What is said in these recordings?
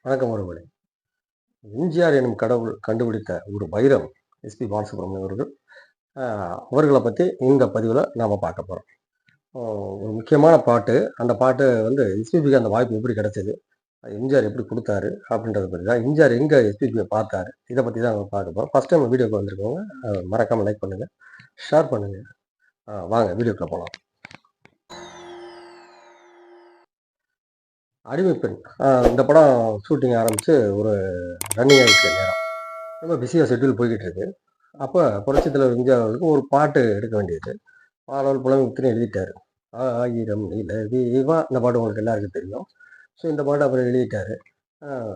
வணக்கம் ஒருவரே. எம்ஜிஆர் எனும் கடவுள் கண்டுபிடித்த ஒரு வைரம் எஸ்பி பாலசுப்ரமணியம் அவர்கள். அவர்கள பத்தி இந்த பதிவுல நாம பார்க்க போறோம். ஒரு முக்கியமான பாட்டு. அந்த பாட்டு எஸ்பிபிக்கு அந்த வாய்ப்பு எப்படி கிடைச்சது? எம்ஜிஆர் எப்படி குடுத்தாரு? அப்படின்றத பத்தி தான். எம்ஜிஆர் எங்க எஸ்பிபிய பார்த்தாரு? இத பத்தி தான் நம்ம பார்க்க போறோம். ஃபர்ஸ்ட் டைம் வீடியோக்கு வந்திருக்கவங்க, மறக்காம லைக் பண்ணுங்க, ஷேர் பண்ணுங்க. வாங்க வீடியோக்குள்ள போலாம். அடிமைப்பெண். இந்த படம் ஷூட்டிங் ஆரம்பிச்சு ஒரு ரன்னிங் ஆயிடுச்சு நேரம். ரொம்ப பிஸியா ஷெட்யூல் போய்க்கிட்டு இருக்கு. அப்ப புரட்சித் தலைவர் எம்ஜிஆர் அவர்களுக்கு ஒரு பாட்டு எடுக்க வேண்டியது. பாடல் புலமைத்துன்னு எழுதிட்டாரு. ஆயிரம் நிலவேவா இந்த பாட்டு உங்களுக்கு எல்லாருக்கும் தெரியும். ஸோ இந்த பாட்டு அப்புறம் எழுதிட்டாரு.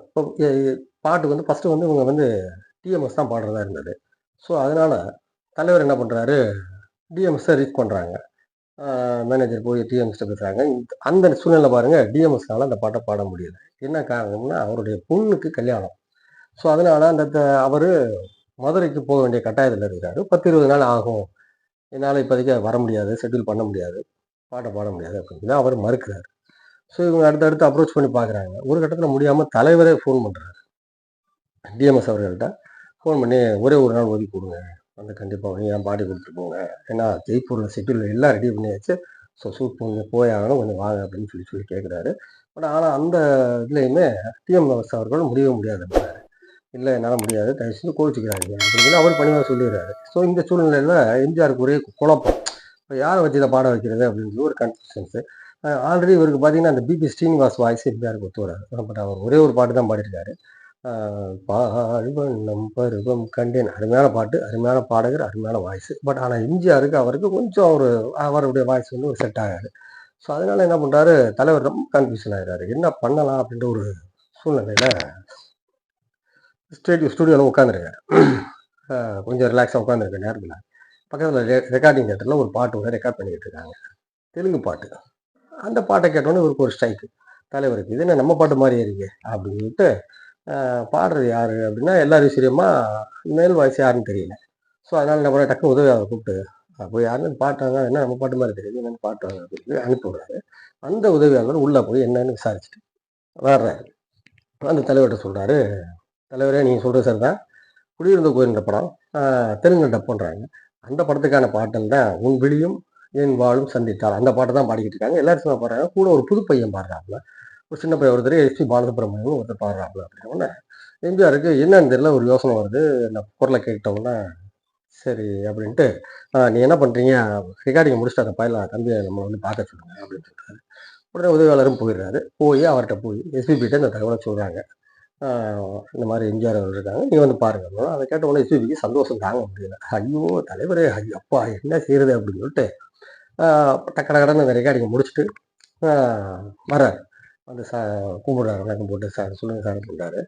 இப்போ பாட்டுக்கு ஃபர்ஸ்ட் இவங்க டிஎம்எஸ் தான் பாடுறதா இருந்தது. ஸோ அதனால தலைவர் என்ன பண்றாரு, டிஎம்எஸ் ரீச் பண்றாங்க. மேனேஜர் போய் டிஎம்எஸ்ட்ட பேசுறாங்க. அந்த சூழ்நிலை பாருங்க, டிஎம்எஸ்னால அந்த பாட்டை பாட முடியல. என்ன காரணம்னா அவருடைய பொண்ணுக்கு கல்யாணம். ஸோ அதனால அவரு மதுரைக்கு போக வேண்டிய கட்டாயத்தில் இருக்கிறாரு. 10-20 நாள் ஆகும், என்னால் இப்போதைக்கு வர முடியாது, ஷெட்யூல் பண்ண முடியாது, பாட்டை பாட முடியாது அப்படின்னு அவர் மறுக்கிறார். ஸோ இவங்க அடுத்தடுத்து அப்ரோச் பண்ணி பார்க்குறாங்க. ஒரு கட்டத்தில் முடியாமல் தலைவரே ஃபோன் பண்ணுறாரு டிஎம்எஸ் அவர்கள்ட்ட. ஃபோன் பண்ணி ஒரே ஒரு நாள் ஒதுக்கி கொடுங்க, கண்டிப்பாக என் பாடி கொடுத்துட்டு போங்க, ஏன்னா ஜெய்ப்பூரில் ஷெட்யூல் எல்லாம் ரெடி பண்ணியாச்சு, ஸோ ஷூட் பண்ணி போயாகணும், கொஞ்சம் வாங்க அப்படின்னு சொல்லி கேட்குறாரு. பட் ஆனால் அந்த இதுலேயுமே டிஎம்எஸ் அவர்கள் முடியவே முடியாது. இல்லை என்னால் முடியாது, தயவு செஞ்சு கோவிச்சுக்கிறாங்க அப்படின்னு அவர் பணிவாக சொல்லிடுறாரு. ஸோ இந்த சூழ்நிலையில் எம்ஜிஆருக்கு ஒரே குழப்பம். இப்போ யாரை வச்சு இதை பாட வைக்கிறது அப்படின்னு சொல்லி ஒரு கன்ஃபியூஷன்ஸு. ஆல்ரெடி இவருக்கு பார்த்தீங்கன்னா அந்த பிபி ஸ்ரீனிவாஸ் வாய்ஸ் எம்ஜிஆருக்கு ஒத்து வராது. பட் அவர் ஒரே ஒரு பாட்டு தான் பாடியிருக்காரு. பாழ்வண்ணம் பருவம் கண்டேன், அருமையான பாட்டு, அருமையான பாடகர், அருமையான வாய்ஸ். பட் ஆனால் எம்ஜிஆருக்கு அவருக்கு கொஞ்சம் அவருடைய வாய்ஸ் ஒரு செட் ஆகாது. ஸோ அதனால என்ன பண்ணுறாரு, தலைவர் ரொம்ப கன்ஃபியூஷன் ஆகிறாரு. என்ன பண்ணலாம் அப்படின்ற ஒரு சூழ்நிலையில் ஸ்டுடியோவில் உட்காந்துருக்காரு. கொஞ்சம் ரிலாக்ஸாக உட்காந்துருக்க நேரத்தில் பக்கத்தில் ரெக்கார்டிங் தேட்டரில் ஒரு பாட்டு ரெக்கார்ட் பண்ணிக்கிட்டு இருக்காங்க, தெலுங்கு பாட்டு. அந்த பாட்டை கேட்டோன்னே இவருக்கு ஒரு ஸ்ட்ரைக்கு, தலைவருக்கு இது என்ன நம்ம பாட்டு மாதிரியே இருக்கு அப்படின்னு சொல்லிட்டு, பாடுறது யாரு அப்படின்னா எல்லாரும் விஷயமா மேல் வாய்ஸ் யாருன்னு தெரியல. ஸோ அதனால என்ன பண்ண, டக்குனு உதவியாளரை கூப்பிட்டு போய் யாருன்னு பாட்டாங்க, என்ன நம்ம பாட்டு மாதிரி தெரியுது, என்னென்னு பாட்டு அப்படின்னு அனுப்பி விடுறாரு. அந்த உதவியாளர் உள்ளே போய் என்னன்னு விசாரிச்சுட்டு வர்றாரு. அந்த தலைவர்கிட்ட சொல்கிறாரு, தலைவரே நீங்கள் சொல்கிறது சார் தான், குடியிருந்த கோயில்ன்ற படம் தெலுங்கு டப் பண்ணுறாங்க, அந்த படத்துக்கான பாட்டல் தான் உன் விழியும் என் வாழும் சந்தித்தார், அந்த பாட்டை தான் பாடிக்கிட்டு இருக்காங்க, எல்லாரும் சும்மா பாடுறாங்க, கூட ஒரு புது பையன் பாடுறாப்புல, ஒரு சின்ன பையன் ஒருத்தர் எஸ்பி பாலசுப்ரமணியம் ஒருத்தர் பாடுறாப்புல. அப்படின்னா எம்ஜிஆருக்கு என்னன்னு தெரியல, ஒரு யோசனை வருது. இந்த குரலை கேட்டோம்னா சரி அப்படின்ட்டு, நீ என்ன பண்ணுறீங்க, ரெக்கார்டிங் முடிச்சுட்டு அந்த பையன் தம்பியை நம்ம பார்க்க சொல்லுங்க அப்படின்னு சொல்கிறாரு. உடனே உதவியாளரும் போயிடுறாரு. போய் அவர்கிட்ட போய் எஸ்பிபிகிட்ட இந்த தகவலை சொல்கிறாங்க, இந்த மாதிரி எம்ஜிஆர் அவர்கள் இருக்காங்க, நீங்கள் பாருங்க. அதை கேட்ட உடனே எஸ்பிபிக்கு சந்தோஷம் தாங்க முடியல. ஐயோ தலைவரே, ஐயோ அப்பா என்ன செய்யறது அப்படின்னு சொல்லிட்டு டக்கடன்னு அந்த ரெக்கார்டிங் முடிச்சுட்டு வர்றாரு. கூப்பிடுறாரு, வணக்கம் போட்டு, சார் சொல்லுங்கள் சார் அப்படின்றாரு.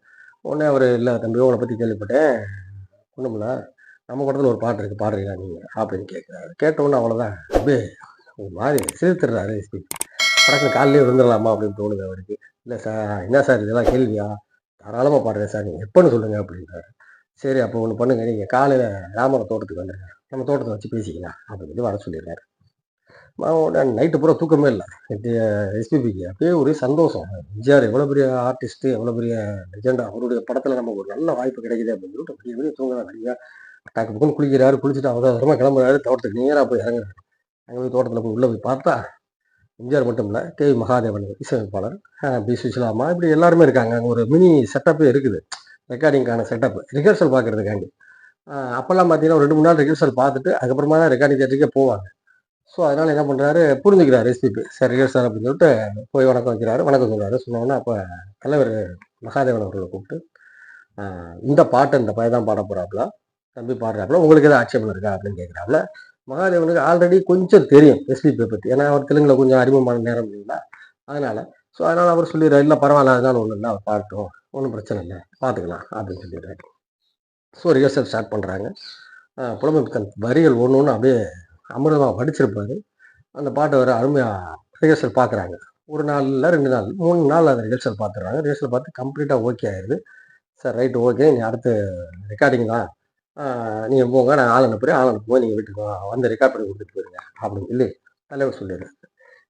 உடனே அவர், இல்லை தம்பி உங்களை பற்றி கேள்விப்பட்டேன், ஒன்றுமில்ல, நம்ம படத்தில் ஒரு பாட்டு இருக்குது, பாடுறீங்களா நீங்கள் அப்படின்னு கேட்குறாரு. கேட்டவுடனே அவ்வளோதான், அப்படியே ஒரு மாதிரி சிரித்துடுறாரு எஸ்பி. படத்தில் காலையிலே விழுந்துடலாமா அப்படின்னு தோணுது அவருக்கு. இல்லை சார், என்ன சார் இதெல்லாம் கேள்வியா, தாராளமாக பாடுறேன் சார், நீங்கள் எப்போன்னு சொல்லுங்கள் அப்படின்றாரு. சரி அப்போ ஒன்று பண்ணுங்க, நீங்கள் காலையில் ராமர தோட்டத்துக்கு வந்துடுங்க, நம்ம தோட்டத்தை வச்சு பேசிக்கலாம் அப்படின்னு சொல்லி வர சொல்லிடுறாரு. நைட்டு பூரா தூக்கமே இல்லை எஸ்பிபிக்கு. அப்படியே ஒரு சந்தோஷம். எம்ஜிஆர் எவ்வளோ பெரிய ஆர்டிஸ்ட்டு, எவ்வளோ பெரிய லெஜெண்டா, அவருடைய படத்தில் நமக்கு ஒரு நல்ல வாய்ப்பு கிடைக்குது அப்படின்னு சொல்லிட்டு அப்படியே வெளியே தூங்குறாரு. நிறையா டக்கு பக்கம் குளிக்கிறாரு, குளிச்சுட்டு அவசரமாக கிளம்புறாரு, தோட்டத்துக்கு நேராக போய் இறங்குறாரு. அங்கே போய் தோட்டத்தில் போய் உள்ளே போய் பார்த்தா எம்ஜிஆர் மட்டும் இல்லை, கே மகாதேவன் இசையமைப்பாளர், பி சுசிலாமா, இப்படி எல்லாருமே இருக்காங்க. அங்கே ஒரு மினி செட்டப்பே இருக்குது, ரெக்கார்டிங்கான செட்டப், ரிஹர்சல் பார்க்கறதுக்காண்டி. அப்போல்லாம் பார்த்தீங்கன்னா ஒரு 2-3 நாள் ரிஹர்சல் பார்த்துட்டு அதுக்கப்புறமா தான் ரெக்கார்டிங் தேட்டருக்கே போவாங்க. ஸோ அதனால் என்ன பண்ணுறாரு, புரிஞ்சுக்கிறார் எஸ்பிபி. சரி ரிஹர்சல் அப்படின்னு சொல்லிட்டு போய் வணக்கம் வைக்கிறாரு. வணக்கம் சொல்கிறாரு. சொன்னோன்னா அப்போ தலைவர் மகாதேவன் அவர்களை கூப்பிட்டு, இந்த பாட்டை இந்த பையன் தான் பாட போகிறாப்புல, தம்பி பாடுறாப்புல, உங்களுக்கு எதாவது ஆட்சேபம் இருக்கா அப்படின்னு கேட்குறாப்புல. மகாதேவனுக்கு ஆல்ரெடி கொஞ்சம் தெரியும் எஸ்பிபியை பற்றி, ஏன்னா அவர் தெலுங்குல கொஞ்சம் அறிமுகமான நேரம் இல்லைங்களா, அதனால். ஸோ அதனால் அவர் சொல்லிடுறாரு, இல்லை பரவாயில்ல, அதனால ஒன்றும் இல்லை, அவர் பாடட்டும், ஒன்றும் பிரச்சனை இல்லை, பார்த்துக்கலாம் அப்படின்னு சொல்லிடுறாரு. ஸோ ரிஹர்சல் ஸ்டார்ட் பண்ணுறாங்க. புலமைப்பித்தன் வரிகள் ஒன்று ஒன்று அப்படியே அமிர்தமாக படிச்சிருப்பாரு. அந்த பாட்டை வர அருமையாக ரிஹர்சல் பார்க்குறாங்க. ஒரு நாள் இல்லை, 2 நாள், 3 நாள் அந்த ரிஹர்சல் பார்த்துடுறாங்க. ரிஹர்சல் பார்த்து கம்ப்ளீட்டாக ஓகே ஆயிடுது. சார் ரைட்டு ஓகே, நீ அடுத்து ரெக்கார்டிங் தான், நீங்கள் போங்க, நான் ஆள் அனுப்புகிறேன், ஆள் அனுப்பும்போது நீங்கள் வீட்டுக்கு வந்து ரெக்கார்ட் பண்ணி கொடுத்துட்டு போயிருங்க அப்படின்னு சொல்லி தலைவர் சொல்லிடுறாரு.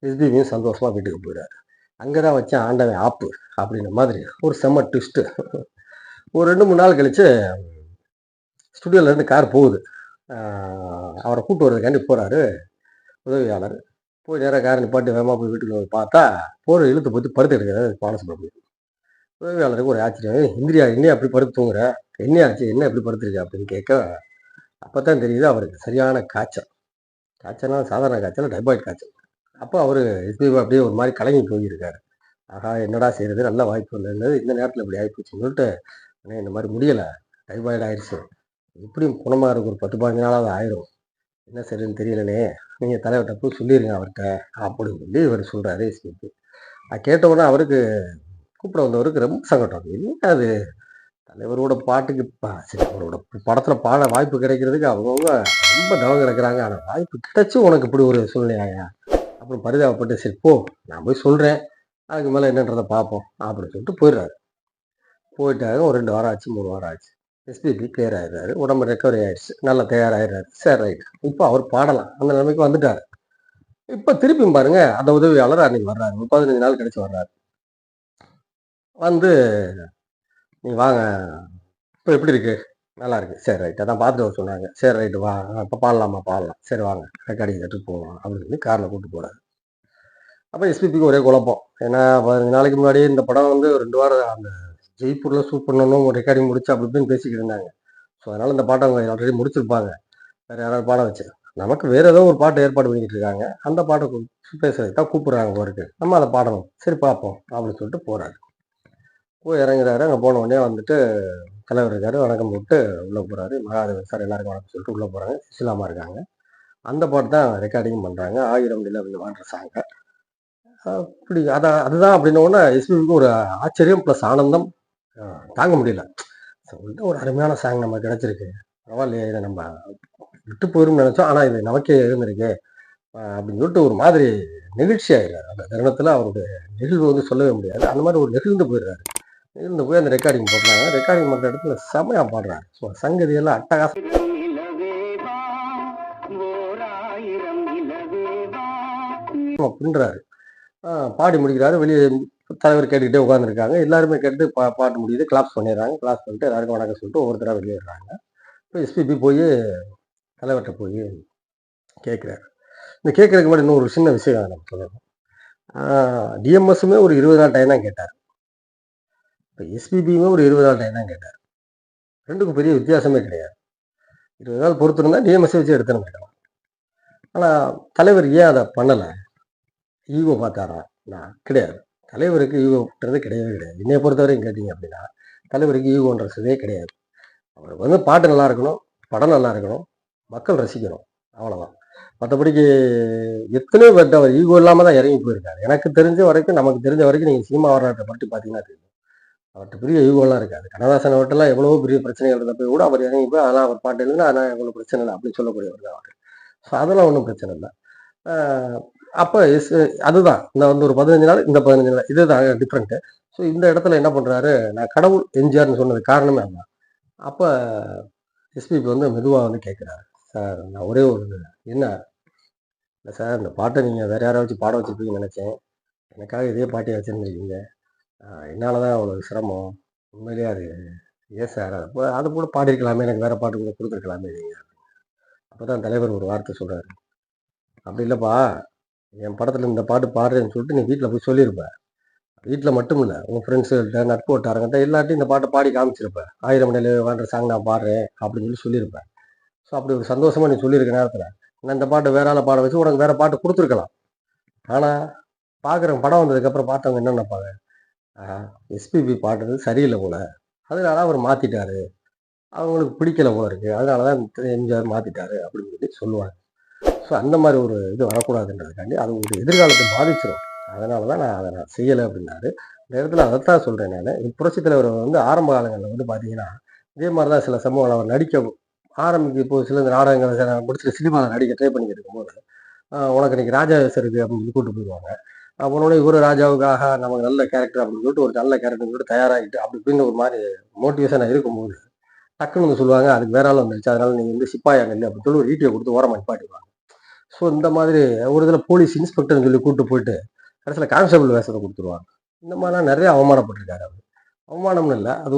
எஸ்பிபியும் சந்தோஷமாக வீட்டுக்கு போயிடுறாரு. அங்கதான் வச்சேன் ஆண்டவன் ஆப்பு அப்படின்ற மாதிரி ஒரு செம்ம ட்விஸ்ட்டு. ஒரு 2-3 நாள் கழிச்சு ஸ்டுடியோல இருந்து கார் போகுது. அவரை கூட்டு வரதுக்காண்டி போறாரு உதவியாளர். போய் நேரா காரை நிப்பாட்டி வேகமா போய் வீட்டுக்குள்ள போய் பார்த்தா, போற இழுத்து போத்தி படுத்து எடுக்கிறாரு பாலசுப்ரமணியம். உதவியாளருக்கு ஒரு ஆச்சரியம். "இந்திரியா என்னையா அப்படி படுத்து தூங்குற? என்ன ஆச்சு? என்ன இப்படி படுத்துருக்க?" அப்படின்னு கேட்க, அப்பதான் தெரியுது அவருக்கு சரியான காய்ச்சல். காய்ச்சல்னா சாதாரண காய்ச்சல், டைபாய்டு காய்ச்சல். அப்போ அவரு எஸ்பிபி அப்படியே ஒரு மாரி கலங்கி போயிருக்காரு. ஆஹா! என்னடா செய்றது? நல்ல வாய்ப்பு இல்லைன்னது இந்த நேரத்தில இப்படி ஆயிப்போச்சுன்னு சொல்லிட்டு, "அண்ணே இந்த மாரி முடியல. டைபாய்டு ஆயிருச்சு. எப்படியும் குணமாகறதுக்கு ஒரு 10, 15 நாளாவது ஆயிரும். என்ன செய்றதுன்னு தெரியலண்ணே. நீங்க தலைவர்ட்ட போய் சொல்லிருங்க அவர்ட்ட." அப்படின்னு சொல்லி இவரு சொல்றாரு எஸ்பிபி. கேட்ட உடனே அவருக்கு கூப்பிட வந்தவருக்கு ரொம்ப சங்கடம். என்ன அது தலைவரோட பாட்டுக்கு சரி அவரோட படத்துல பாட வாய்ப்பு கிடைக்கிறதுக்கு அவங்கவங்க ரொம்ப தவம் கிடக்குறாங்க. ஆனா வாய்ப்பு கிடைச்சும் உனக்கு இப்படி ஒரு சூழ்நிலையாயா? அப்புறம் பரிதாபப்பட்டு, "சரி போ, நான் போய் சொல்றேன். அதுக்கு மேல என்னன்றத பார்ப்போம்." அப்படின்னு சொல்லிட்டு போயிடுறாரு. போயிட்டாரு. ஒரு 2 வாரம் ஆச்சு, 3 வாரம் ஆச்சு. எஸ்பிபி கிளியர் ஆயிடுறாரு. உடம்பு ரெக்கவரி ஆயிடுச்சு. நல்லா தயாராயிடுறாரு. சரி ரைட். இப்போ அவர் பாடலாம். அந்த நிலைமைக்கு வந்துட்டாரு. இப்ப திருப்பியும் பாருங்க, அந்த உதவியாளர் அன்னைக்கு வர்றாரு. ஒரு 15 நாள் கழிச்சு வர்றாரு. வந்து, "நீங்க வாங்க. இப்ப எப்படி இருக்கு?" "நல்லா இருக்கு." "சரி ரைட். அதான் பார்த்துட்டு வர சொன்னாங்க." "சரி ரைட் வா. இப்ப பாடலாமா?" "பாடலாம்." "சரி வாங்க. ரெக்கார்டிங் தியேட்டருக்கு போவோம்." அப்படின்னு சொல்லி கார்ல கூட்டு போறாரு. அப்ப எஸ்பிபிக்கு ஒரே குழப்பம். ஏன்னா 15 நாளைக்கு முன்னாடியே இந்த படம் வந்து 2 வாரம் அந்த ஜெய்ப்பூர்ல ஷூட் பண்ணணும், ரெக்கார்டிங் முடிச்சு அப்படி இப்படின்னு பேசிக்கிட்டு இருந்தாங்க. ஸோ அதனால இந்த பாட்ட அவங்க ஆல்ரெடி முடிச்சிருப்பாங்க. வேற யாராவது பாட வச்சு. நமக்கு வேற ஏதோ ஒரு பாட்டு ஏற்பாடு பண்ணிக்கிட்டு இருக்காங்க. அந்த பாட்ட பேசுறதுக்கு தான் கூப்பிடுறாங்க போலருக்கு. நம்ம அத பாடணும். சரி பார்ப்போம் அப்படின்னு சொல்லிட்டு போறாரு. போய் இறங்குறாரு. அங்க போன உடனே வந்துட்டு தலைவர் இருக்காரு. வணக்கம் போட்டு உள்ள போறாரு. மகாதேவன் சார் எல்லாருக்கும் வணக்கம் சொல்லிட்டு உள்ள போறாங்க. சுசிலாம்மா இருக்காங்க. அந்த பாட்டு தான் ரெக்கார்டிங்கும் பண்றாங்க. "ஆயிரம் நிலவுலவான்ற" சாங்க. அப்படி அதுதான் அப்படின்ன உடனே எஸ்பிபிக்கு ஒரு ஆச்சரியம் பிளஸ் ஆனந்தம் அ தாங்க முடியல. சொல்லிட்டு ஒரு அருமையான சாங் நமக்கு கிடைச்சிருக்கு. பரவாயில்லையே! இத நம்ம விட்டு போயிரும்னு நெனச்சோம். ஆனா இது நமக்கே இருந்திருக்கே! அப்படின்னு சொல்லிட்டு ஒரு மாதிரி நெகிழ்ச்சி ஆயிடுறாரு. அந்த தருணத்தில அவருடைய நெகிழ்வு வந்து சொல்லவே முடியாது. அந்த மாரி ஒரு நெகிழ்ந்து போயிடுறாரு. நெகிழ்ந்து போய் அந்த ரெக்கார்டிங் போடுறாங்க. ரெக்கார்டிங் பண்ற இடத்துல செம்மையா பாடுறாரு. சங்கதி எல்லாம் அட்டகாசமா பின்றாரு. பாடி முடிக்கிறாரு. வெளிய தலைவர் கேட்டுக்கிட்டே உட்கார்ந்துருக்காங்க. எல்லாருமே கேட்டு பாட்டு முடியுது. கிளாப்ஸ் பண்ணிடுறாங்க. கிளாப்ஸ் பண்ணிட்டு எல்லாருக்கும் வணக்கம் சொல்லிட்டு ஒவ்வொருத்தரா வெளியேறாங்க. இப்ப எஸ்பிபி போயி தலைவர்ட்ட போயி கேட்கிறாரு. இந்த கேட்கறதுக்கு முன்னாடி இன்னும் ஒரு சின்ன விஷயம் நம்ம சொல்லணும். ஆ டிஎம்எஸ்ஸுமே ஒரு 20 நாள் டைம் தான் கேட்டாரு. இப்ப எஸ்பிபியுமே ஒரு 20 நாள் டைம் தான் கேட்டாரு. 2க்கும் பெரிய வித்தியாசமே கிடையாது. 20 நாள் பொறுத்திருந்தா டிஎம்எஸ்ஸ வச்சு எடுத்திருந்திருக்கலாம். ஆனா தலைவர் ஏன் அத பண்ணல? ஈகோ பார்த்தாரா? கிடையாது. தலைவருக்கு ஈகோன்றது கிடையவே கிடையாது. என்னைய பொறுத்தவரைக்கும் கேட்டீங்க அப்படின்னா, தலைவருக்கு ஈகோன்றதே கிடையாது. அவருக்கு வந்து பாட்டு நல்லா இருக்கணும், படம் நல்லா இருக்கணும், மக்கள் ரசிக்கணும். அவ்வளோதான். மத்தபடிக்கு எத்தனையோ பேர்ட்ட அவர் ஈகோ இல்லாம தான் இறங்கி போயிருக்காரு. எனக்கு தெரிஞ்ச வரைக்கும், நமக்கு தெரிஞ்ச வரைக்கும் நீங்க சினிமா வரலாற்ற பத்தி பார்த்தீங்கன்னா தெரியும். அவர்ட்ட பெரிய ஈகோலாம் இருக்காது. கண்ணதாசன் அவர்ட்டலாம் எவ்வளவோ பெரிய பிரச்சனைகள் இருந்தப்ப கூட அவர் இறங்கி போய் அதெல்லாம் அவர் பாட்டு எழுதுனா, அதெல்லாம் ஒண்ணும் பிரச்சனை இல்ல. அப்படின்னு சொல்லக்கூடியவர் தான் அவரு. ஸோ அதெல்லாம் ஒண்ணும் பிரச்சனை இல்ல. அ அப்ப அதுதான். இந்த வந்து ஒரு 15 நாள், இந்த 15 நாள். இதுதான் டிஃபரண்ட். ஸோ இந்த இடத்துல என்ன பண்றாரு, நான் கடவுள் எம்ஜிஆர்ன்னு சொன்னதுக்கு காரணமே அதான். அப்ப எஸ்பிபி வந்து மெதுவா வந்து கேட்கிறாரு. "சார் நான் ஒரே ஒரு என்ன இல்ல சார் இந்த பாட்ட நீங்க வேற யாராவது வச்சு பாட வச்சிருப்பீங்கன்னு நெனச்சேன். எனக்காக இதே பாட்டே வச்சிருந்திருக்கீங்க. என்னால தான் அவ்வளவு சிரமம். உண்மையிலேயே அது ஏன் சார் அது கூட பாடியிருக்கலாமே, எனக்கு வேற பாட்டு கூட குடுத்துருக்கலாமே நீங்க." அப்பதான் தலைவர் ஒரு வார்த்தை சொல்றாரு. "அப்படி இல்லப்பா, என் படத்துல இந்த பாட்டு பாடுறேன்னு சொல்லிட்டு நீ வீட்ல போய் சொல்லியிருப்ப. வீட்ல மட்டும் இல்ல, உன் ஃப்ரெண்ட்ஸுகள்ட்ட, நட்பு வட்டாரங்கள்ட்ட எல்லார்ட்டயும் இந்த பாட்ட பாடி காமிச்சிருப்ப. 1000 நிலவேவான்ற சாங் நான் பாடுறேன் அப்படின்னு சொல்லி சொல்லியிருப்ப. ஸோ அப்படி ஒரு சந்தோஷமா நீ சொல்லியிருக்க நேரத்துல, நான் இந்த பாட்ட வேற ஆள பாட வச்சு உனக்கு வேற பாட்டு குடுத்துருக்கலாம். ஆனா, பார்க்குறவங்க படம் வந்ததுக்கப்புறம் பார்த்தவங்க என்ன நெனைப்பாங்க? ஆஹா! எஸ்பிபி பாடுனது சரியில்ல போல. அதனால அவர் மாத்திட்டாரு. அவங்களுக்கு பிடிக்கல போல இருக்கு. அதனால தான் எம்ஜிஆர் மாத்திட்டாரு அப்படின்னு சொல்லி சொல்லுவாங்க. ஸோ அந்த மாரி ஒரு இது வரக்கூடாதுன்றதுக்காண்டி, அது உங்களுடைய எதிர்காலத்த பாதிச்சிரும். அதனால தான் நான் செய்யல அப்டின்னாரு. இந்த இடத்துல அதத்தான் சொல்றேன் நானு. புரட்சித் தலைவர் வந்து ஆரம்ப காலங்கள்ல வந்து பார்த்தீங்கன்னா, இதே மாரி தான் சில சம்பவங்கள் அவர் நடிக்க இப்போ சில இந்த நாடகங்கள முடிச்சுட்டு சினிமால நடிக்க ட்ரை பண்ணிக்கிட்டு இருக்கும்போது, உனக்கு இன்னைக்கு ராஜா வேஷம் இருக்கு அப்படின்னு சொல்லி கூட்டு போயிருவாங்க. போனோனே இவரு ராஜாவுக்காக நமக்கு நல்ல கேரக்டர் அப்படின்னு சொல்லிட்டு ஒரு நல்ல கேரக்டர் சொல்லிட்டு தயாராகிட்டு அப்படி இப்படின்னு ஒரு மாரி மோட்டிவேஷனா இருக்கும்போது, டக்குனு வந்து சொல்லுவாங்க, அதுக்கு வேற ஆள் வந்துருச்சு. அதனால நீங்க வந்து சிப்பாயா நில்லு அப்படின்னு சொல்லி ஒரு ஈட்டிய குடுத்து ஓரமா நிப்பாட்டிருவாங்க. ஸோ இந்த மாதிரி ஒரு இதில போலீஸ் இன்ஸ்பெக்டர்ன்னு சொல்லி கூட்டு போயிட்டு, கடைசியில் கான்ஸ்டபிள் வேஷத்தை கொடுத்துருவாங்க. இந்த மாதிரிலாம் நிறைய அவமானப்பட்டிருக்காரு அவர். அவமானம்னு இல்லை, அது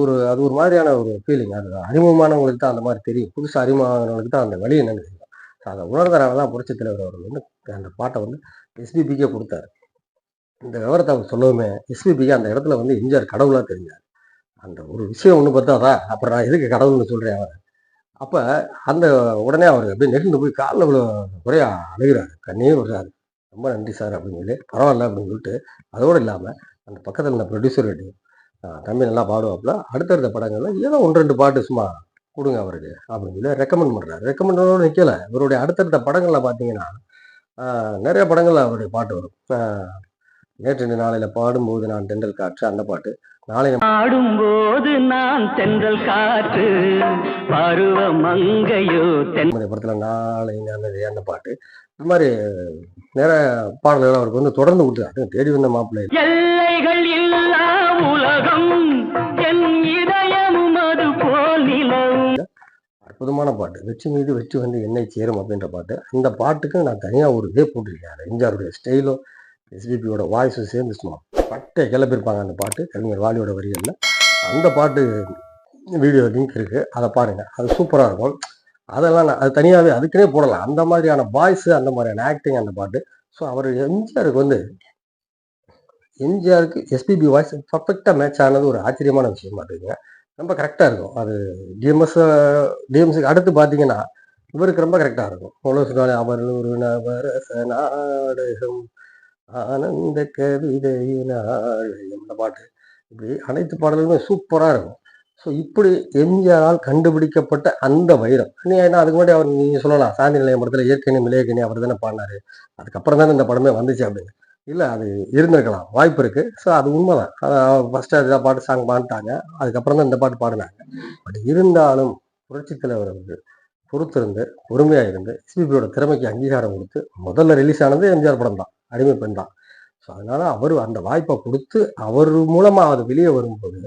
ஒரு மாதிரியான ஒரு ஃபீலிங். அது அறிமுகமானவங்களுக்கு தான் அந்த மாதிரி தெரியும். புதுசாக அறிமுகமானவங்களுக்கு தான் அந்த வழி என்னன்னு தெரியும். ஸோ அதை உணர்ந்தனால தான் புரட்சித் தலைவர் அவர்கள் வந்து அந்த பாட்டை வந்து எஸ்பிபிக்கே கொடுத்தாரு. இந்த விவரத்தை அவர் சொல்லவுமே எஸ்பிபிக்கு அந்த இடத்துல வந்து எம்ஜிஆர் கடவுளாக தெரிஞ்சார். அந்த ஒரு விஷயம் ஒன்று பார்த்தாதா, அப்புறம் நான் எதுக்கு கடவுள்னு சொல்கிறேன் அவர். அப்போ அந்த உடனே அவர் அப்படியே நெகிழ்ந்து போய் காலில் ஒரே அழுகிறாரு, கண்ணீர் விடுறாரு. ரொம்ப நன்றி சார் அப்படின்னு சொல்லி, பரவாயில்ல அப்படின்னு சொல்லிட்டு, அதோடு இல்லாமல் அந்த பக்கத்தில் இருந்த ப்ரொடியூசர் தம்பி நல்லா பாடுவாப்புல, அடுத்தடுத்த படங்கள்ல ஏதோ 1, 2 பாட்டு சும்மா கொடுங்க அவருக்கு அப்படின்னு சொல்லி ரெக்கமெண்ட் பண்ணுறாரு. ரெக்கமெண்டோடு நிற்கல, இவருடைய அடுத்தடுத்த படங்களில் பார்த்தீங்கன்னா நிறைய படங்கள்ல அவருடைய பாட்டு வரும். நேற்று நாளையில பாடும்போது நான் தென்றல் காற்று அந்த பாட்டு, நாளை பாடும்போது நான் தென்றல் காற்று பருவ மங்கையோ படத்துல நாளை நல்லது அந்த பாட்டு, இந்த மாதிரி நிறைய பாடல்கள் அவருக்கு வந்து தொடர்ந்து கொடுத்தாரு. தேடி வந்த மாப்பிள்ளை, எல்லைகள் இல்லா உலகம் என் இதயமும் அது போல் நிலவும், அற்புதமான பாட்டு. வெற்றி மீது வெற்றி வந்து என்னை சேரும் அப்படின்ற பாட்டு. அந்த பாட்டுக்கு நான் தனியாக ஒரு இதே போட்டிருக்கேன். எம்ஜிஆருடைய ஸ்டைலும் எஸ்பிபியோட வாய்ஸும் சேர்ந்து சும்மா பட்டை கிளப்பியிருப்பாங்க அந்த பாட்டு. கவிஞர் வாலியோட வரிகளில் அந்த பாட்டு வீடியோ லிங்க் இருக்குது, அதை பாருங்கள். அது சூப்பராக இருக்கும். அதெல்லாம் அது தனியாகவே அதுக்குன்னே போடலாம். அந்த மாதிரியான வாய்ஸு, அந்த மாதிரியான ஆக்டிங் அந்த பாட்டு. ஸோ அவர் எம்ஜிஆருக்கு எஸ்பிபி வாய்ஸ் பர்ஃபெக்டாக மேட்ச் ஆனது ஒரு ஆச்சரியமான விஷயம். பார்த்துக்குங்க, ரொம்ப கரெக்டாக இருக்கும். அது டிஎம்ஸுக்கு அடுத்து பார்த்தீங்கன்னா இவருக்கு ரொம்ப கரெக்டாக இருக்கும். அவர் ஒரு நவரச நாடகம் ஆனந்த கவிதை இந்த பாட்டு, இப்படி அனைத்து பாடல்களுமே சூப்பராக இருக்கும். ஸோ இப்படி எம்ஜிஆரால் கண்டுபிடிக்கப்பட்ட அந்த வைரம். ஏன்னா அதுக்கு முன்னாடி அவர் நீங்கள் சொல்லலாம், சாந்தி நிலையம் படத்தில் இயற்கனி மிளையக்கனி அவர் தானே பாடினாரு, அதுக்கப்புறம் தானே இந்த படமே வந்துச்சு அப்படின்னு. இல்லை, அது இருந்திருக்கலாம், வாய்ப்பு இருக்குது. ஸோ அது உண்மைதான். ஃபஸ்ட்டு அதுதான் பாட்டு சாங் பாடிட்டாங்க, அதுக்கப்புறம் தான் இந்த பாட்டு பாடினாங்க. பட் இருந்தாலும் புரட்சித் தலைவர் அவர்கள் பொறுத்திருந்து பொறுமையாக இருந்து எஸ்பிபியோட திறமைக்கு அங்கீகாரம் கொடுத்து முதல்ல ரிலீஸ் ஆனது எம்ஜிஆர் படம் தான், அடிமை பெண் தான். ஸோ அதனால அவர் அந்த வாய்ப்பை கொடுத்து அவர் மூலமாக அது வெளியே வரும்போது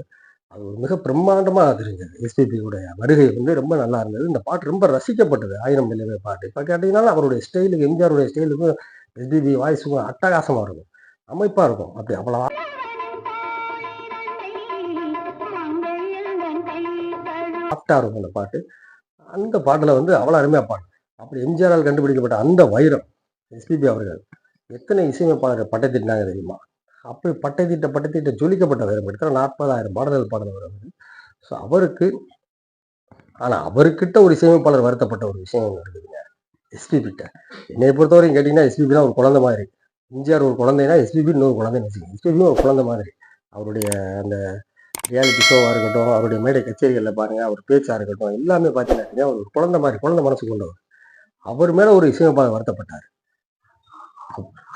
அது ஒரு மிக பிரம்மாண்டமாக தெரிஞ்சது. எஸ்பிபியுடைய வருகை வந்து ரொம்ப நல்லா இருந்தது. இந்த பாட்டு ரொம்ப ரசிக்கப்பட்டது. 1000 நிலவே பாட்டு. இப்போ கேட்டீங்கன்னா அவருடைய ஸ்டைலுக்கு, எம்ஜிஆருடைய ஸ்டைலுக்கும் எஸ்பிபி வாய்ஸுக்கும் அட்டகாசமாக இருக்கும், அமைப்பாக இருக்கும். அப்படி அவ்வளோ சாஃப்டாக இருக்கும் அந்த பாட்டு. அந்த பாட்டில் வந்து அவ்வளோ அருமையாக பாடு. அப்படி எம்ஜிஆரால் கண்டுபிடிக்கப்பட்ட அந்த வைரம் எஸ்பிபி அவர்கள் எத்தனை இசையமைப்பாளர்கள் பட்டை திட்டினாங்க தெரியுமா? அப்படி பட்டை தீட்ட ஜொலிக்கப்பட்ட வைரம் எடுத்தால் 40,000 பாடல்கள் பாடல்கள் அவர். ஸோ அவருக்கு, ஆனால் அவர்கிட்ட ஒரு இசையமைப்பாளர் வருத்தப்பட்ட ஒரு விஷயம் ஒன்று இருக்குதுங்க எஸ்பிபிட்ட. என்னை பொறுத்தவரைக்கும் கேட்டிங்கன்னா எஸ்பிபி தான் ஒரு குழந்தை மாதிரி. எம்ஜிஆர் ஒரு குழந்தைன்னா எஸ்பிபி இன்னொரு குழந்தைன்னு வச்சுக்கோங்க. எஸ்பிபியும் ஒரு குழந்தை மாதிரி. அவருடைய அந்த ரியாலிட்டி ஷோவாக இருக்கட்டும், அவருடைய மேடை கச்சேரிகளில் பாருங்கள், அவர் பேச்சாக இருக்கட்டும், எல்லாமே பார்த்தீங்கன்னா அவர் ஒரு குழந்தை மாதிரி, குழந்தை மனசு கொண்டவர். அவர் மேலே ஒரு இசையமைப்பாளர் வருத்தப்பட்டார்.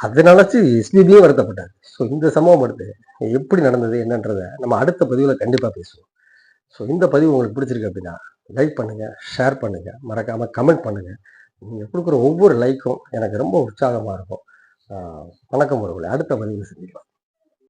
அதை நினச்சி எஸ்பிபியும் வருத்தப்பட்டார். ஸோ இந்த சம்பவம் எடுத்து எப்படி நடந்தது என்னன்றதை நம்ம அடுத்த பதிவில் கண்டிப்பாக பேசுவோம். ஸோ இந்த பதிவு உங்களுக்கு பிடிச்சிருக்கு அப்படின்னா லைக் பண்ணுங்கள், ஷேர் பண்ணுங்கள், மறக்காமல் கமெண்ட் பண்ணுங்கள். நீங்கள் கொடுக்குற ஒவ்வொரு லைக்கும் எனக்கு ரொம்ப உற்சாகமாக இருக்கும். வணக்கம் உறவுகளே, அடுத்த பதிவில் சந்திக்கலாம்.